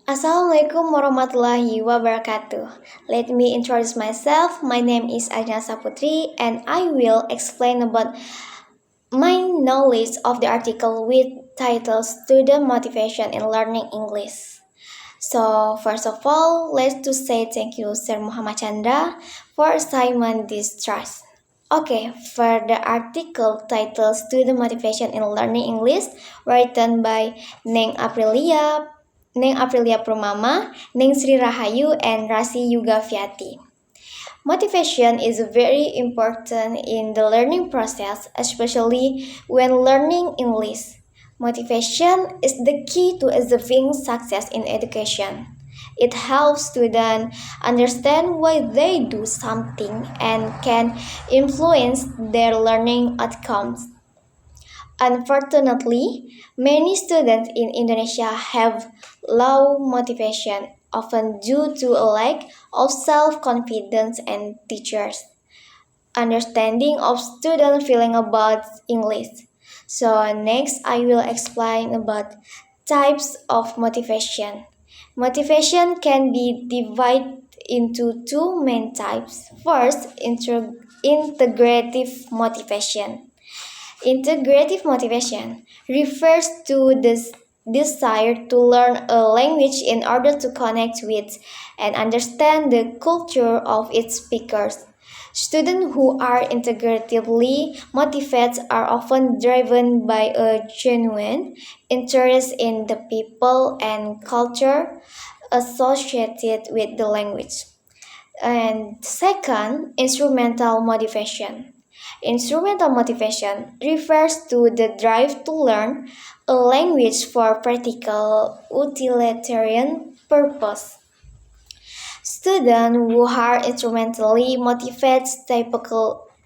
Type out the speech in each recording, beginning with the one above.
Assalamualaikum warahmatullahi wabarakatuh. Let me introduce myself. My name is Ajna Saputri and I will explain about my knowledge of the article with title Student Motivation in Learning English. So first of all, let's to say thank you Sir Muhammad Chandra for assignment this trust. Okay, for the article titled Student Motivation in Learning English, written by Neng Aprilia, Neng Aprilia Purmama, Neng Sri Rahayu, and Rasi Yuga Fiati. Motivation is very important in the learning process, especially when learning English. Motivation is the key to achieving success in education. It helps students understand why they do something and can influence their learning outcomes. Unfortunately, many students in Indonesia have low motivation, often due to a lack of self-confidence and teachers' understanding of student feeling about English. So next I will explain about types of motivation. Motivation can be divided into two main types. First, integrative motivation. Integrative motivation refers to the desire to learn a language in order to connect with and understand the culture of its speakers. Students who are integratively motivated are often driven by a genuine interest in the people and culture associated with the language. And second, instrumental motivation. Instrumental motivation refers to the drive to learn a language for practical utilitarian purpose. Students who are instrumentally motivated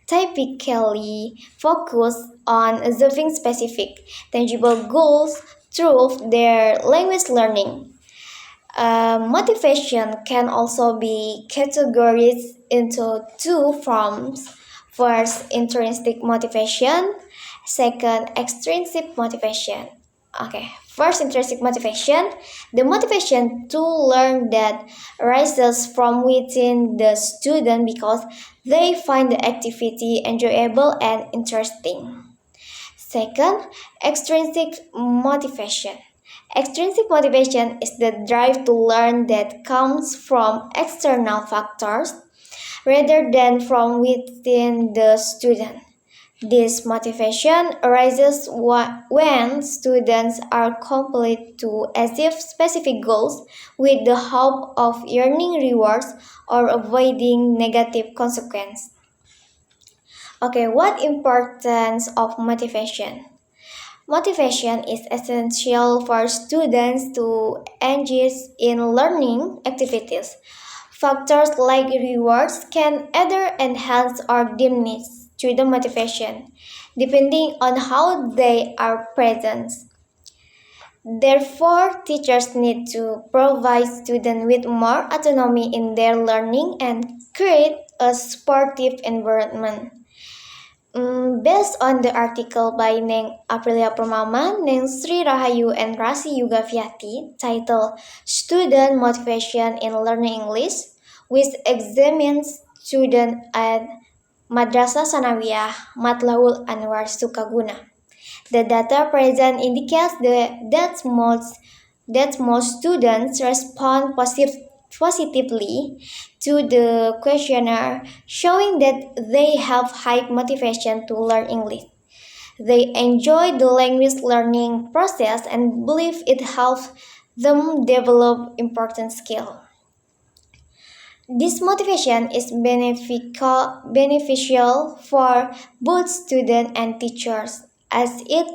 typically focus on achieving specific, tangible goals through their language learning. Motivation can also be categorized into two forms. First, intrinsic motivation. Second, extrinsic motivation. Okay, first, intrinsic motivation. The motivation to learn that arises from within the student because they find the activity enjoyable and interesting. Second, extrinsic motivation. Extrinsic motivation is the drive to learn that comes from external factors rather than from within the student. This motivation arises when students are compelled to achieve specific goals with the hope of earning rewards or avoiding negative consequences. Okay, what importance of motivation? Motivation is essential for students to engage in learning activities. Factors like rewards can either enhance or diminish student motivation, depending on how they are present. Therefore, teachers need to provide students with more autonomy in their learning and create a supportive environment. Based on the article by Neng Aprilia Purmama, Neng Sri Rahayu, and Rasi Yuga Fiati titled Student Motivation in Learning English, which examines students at Madrasah Sanawiyah Matlahul Anwar Sukaguna. The data present indicates that most students respond positively to the questionnaire, showing that they have high motivation to learn English. They enjoy the language learning process and believe it helps them develop important skills. This motivation is beneficial for both students and teachers as it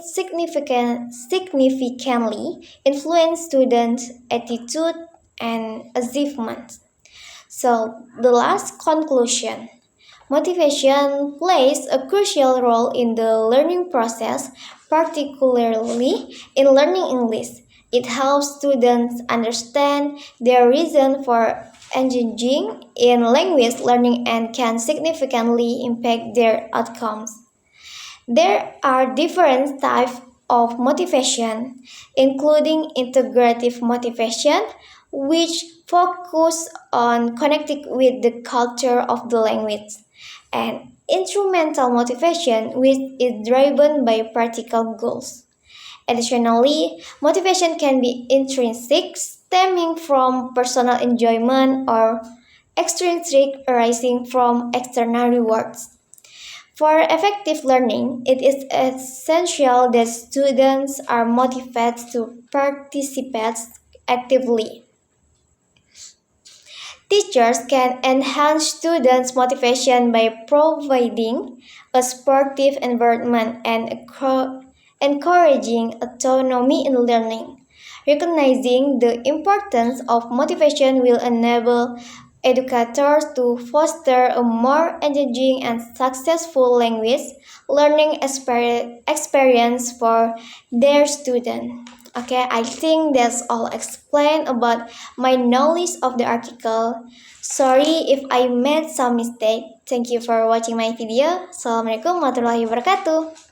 significantly influences students' attitude and achievements. So, the last conclusion. Motivation plays a crucial role in the learning process, particularly in learning English. It helps students understand their reason for engaging in language learning and can significantly impact their outcomes. There are different types of motivation, including integrative motivation, which focus on connecting with the culture of the language, and instrumental motivation, which is driven by practical goals. Additionally, motivation can be intrinsic, stemming from personal enjoyment, or extrinsic, arising from external rewards. For effective learning, it is essential that students are motivated to participate actively. Teachers can enhance students' motivation by providing a supportive environment and encouraging autonomy in learning. Recognizing the importance of motivation will enable educators to foster a more engaging and successful language learning experience for their students. Okay, I think that's all explained about my knowledge of the article. Sorry if I made some mistake. Thank you for watching my video. Assalamualaikum warahmatullahi wabarakatuh.